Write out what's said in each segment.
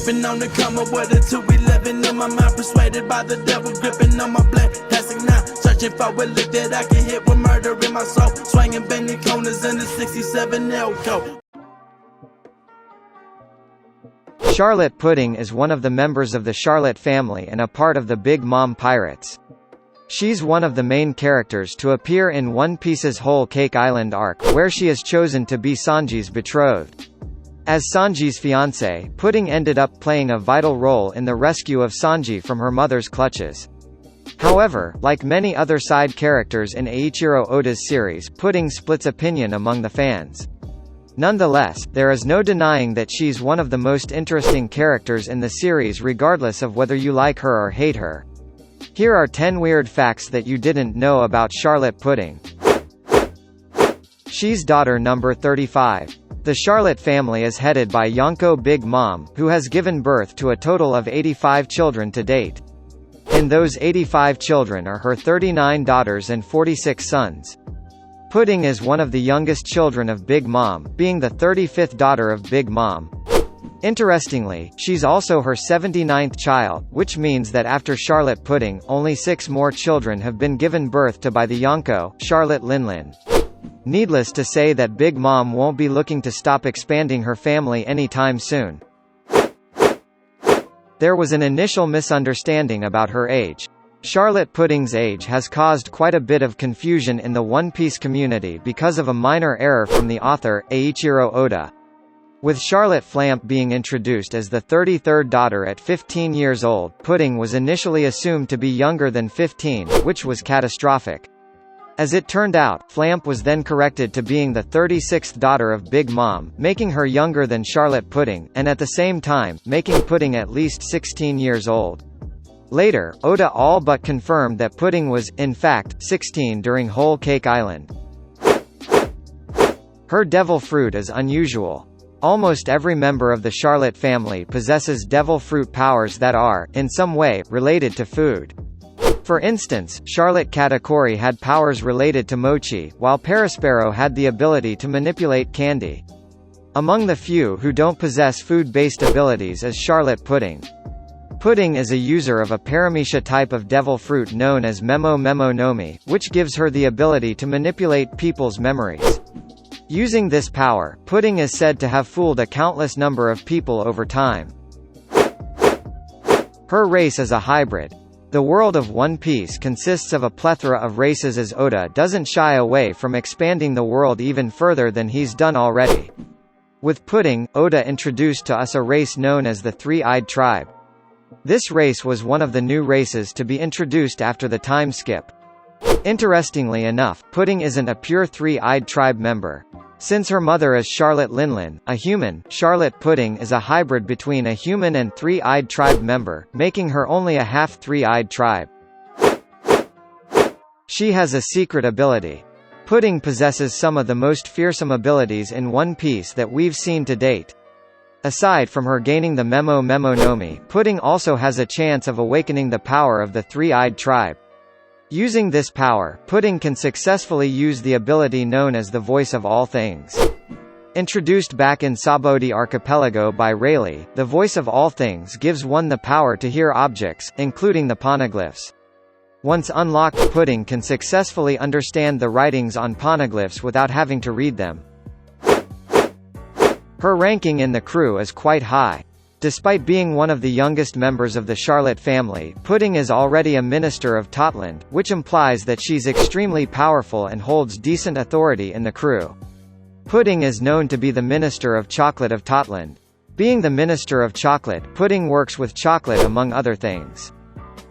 Creeping on the corner with a 211 in my mind, persuaded by the devil, gripping on my black plastic knife, searching for a lick that I can hit with murder in my soul, swinging bending corners in the 67 Elko. Charlotte Pudding is one of the members of the Charlotte family and a part of the Big Mom Pirates. She's one of the main characters to appear in One Piece's Whole Cake Island arc, where she is chosen to be Sanji's betrothed. As Sanji's fiancée, Pudding ended up playing a vital role in the rescue of Sanji from her mother's clutches. However, like many other side characters in Eiichiro Oda's series, Pudding splits opinion among the fans. Nonetheless, there is no denying that she's one of the most interesting characters in the series regardless of whether you like her or hate her. Here are 10 weird facts that you didn't know about Charlotte Pudding. She's daughter number 35. The Charlotte family is headed by Yonko Big Mom, who has given birth to a total of 85 children to date. And those 85 children are her 39 daughters and 46 sons. Pudding is one of the youngest children of Big Mom, being the 35th daughter of Big Mom. Interestingly, she's also her 79th child, which means that after Charlotte Pudding, only 6 more children have been given birth to by the Yonko, Charlotte Linlin. Needless to say that Big Mom won't be looking to stop expanding her family anytime soon. There was an initial misunderstanding about her age. Charlotte Pudding's age has caused quite a bit of confusion in the One Piece community because of a minor error from the author, Eiichiro Oda. With Charlotte Flamp being introduced as the 33rd daughter at 15 years old, Pudding was initially assumed to be younger than 15, which was catastrophic. As it turned out, Flamp was then corrected to being the 36th daughter of Big Mom, making her younger than Charlotte Pudding, and at the same time, making Pudding at least 16 years old. Later, Oda all but confirmed that Pudding was, in fact, 16 during Whole Cake Island. Her devil fruit is unusual. Almost every member of the Charlotte family possesses devil fruit powers that are, in some way, related to food. For instance, Charlotte Katakuri had powers related to mochi, while Perospero had the ability to manipulate candy. Among the few who don't possess food-based abilities is Charlotte Pudding. Pudding is a user of a paramecia type of devil fruit known as Memo Memo Nomi, which gives her the ability to manipulate people's memories. Using this power, Pudding is said to have fooled a countless number of people over time. Her race is a hybrid. The world of One Piece consists of a plethora of races, as Oda doesn't shy away from expanding the world even further than he's done already. With Pudding, Oda introduced to us a race known as the Three-Eyed Tribe. This race was one of the new races to be introduced after the time skip. Interestingly enough, Pudding isn't a pure Three-Eyed Tribe member. Since her mother is Charlotte Linlin, a human, Charlotte Pudding is a hybrid between a human and Three-Eyed Tribe member, making her only a half Three-Eyed Tribe. She has a secret ability. Pudding possesses some of the most fearsome abilities in One Piece that we've seen to date. Aside from her gaining the Memo Memo Nomi, Pudding also has a chance of awakening the power of the Three-Eyed Tribe. Using this power, Pudding can successfully use the ability known as the Voice of All Things. Introduced back in Sabaody Archipelago by Rayleigh, the Voice of All Things gives one the power to hear objects, including the poneglyphs. Once unlocked, Pudding can successfully understand the writings on poneglyphs without having to read them. Her ranking in the crew is quite high. Despite being one of the youngest members of the Charlotte family, Pudding is already a minister of Totland, which implies that she's extremely powerful and holds decent authority in the crew. Pudding is known to be the Minister of Chocolate of Totland. Being the Minister of Chocolate, Pudding works with chocolate among other things.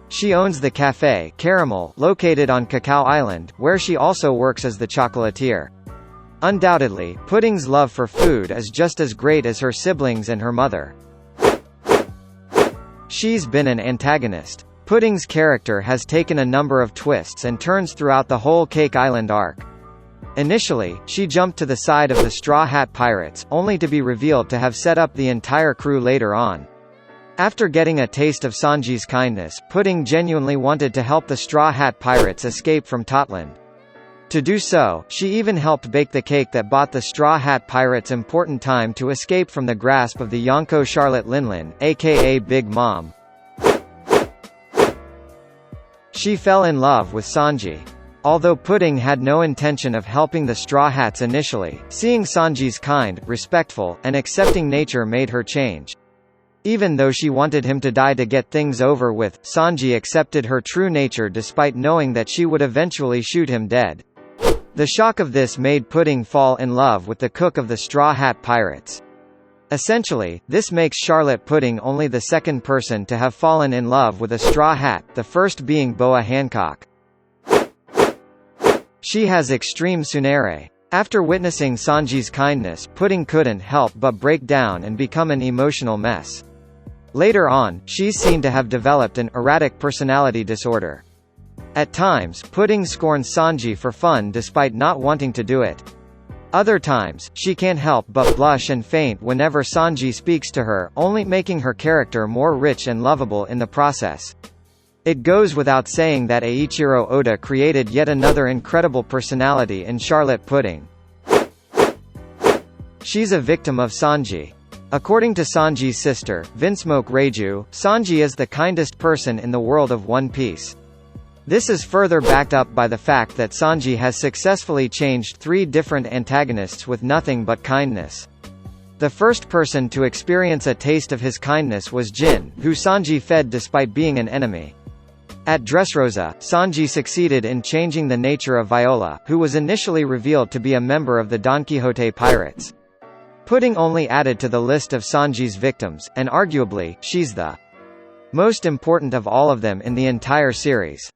She owns the Café Caramel, located on Cacao Island, where she also works as the chocolatier. Undoubtedly, Pudding's love for food is just as great as her siblings and her mother. She's been an antagonist. Pudding's character has taken a number of twists and turns throughout the Whole Cake Island arc. Initially, she jumped to the side of the Straw Hat Pirates, only to be revealed to have set up the entire crew later on. After getting a taste of Sanji's kindness, Pudding genuinely wanted to help the Straw Hat Pirates escape from Totland. To do so, she even helped bake the cake that bought the Straw Hat Pirates important time to escape from the grasp of the Yonko Charlotte Linlin, aka Big Mom. She fell in love with Sanji. Although Pudding had no intention of helping the Straw Hats initially, seeing Sanji's kind, respectful, and accepting nature made her change. Even though she wanted him to die to get things over with, Sanji accepted her true nature despite knowing that she would eventually shoot him dead. The shock of this made Pudding fall in love with the cook of the Straw Hat Pirates. Essentially, this makes Charlotte Pudding only the second person to have fallen in love with a straw hat, the first being Boa Hancock. She has extreme Tsundere. After witnessing Sanji's kindness, Pudding couldn't help but break down and become an emotional mess. Later on, she's seen to have developed an erratic personality disorder. At times, Pudding scorns Sanji for fun despite not wanting to do it. Other times, she can't help but blush and faint whenever Sanji speaks to her, only making her character more rich and lovable in the process. It goes without saying that Eiichiro Oda created yet another incredible personality in Charlotte Pudding. She's a victim of Sanji. According to Sanji's sister, Vinsmoke Reiju, Sanji is the kindest person in the world of One Piece. This is further backed up by the fact that Sanji has successfully changed 3 different antagonists with nothing but kindness. The first person to experience a taste of his kindness was Jin, who Sanji fed despite being an enemy. At Dressrosa, Sanji succeeded in changing the nature of Viola, who was initially revealed to be a member of the Don Quixote Pirates. Pudding only added to the list of Sanji's victims, and arguably, she's the most important of all of them in the entire series.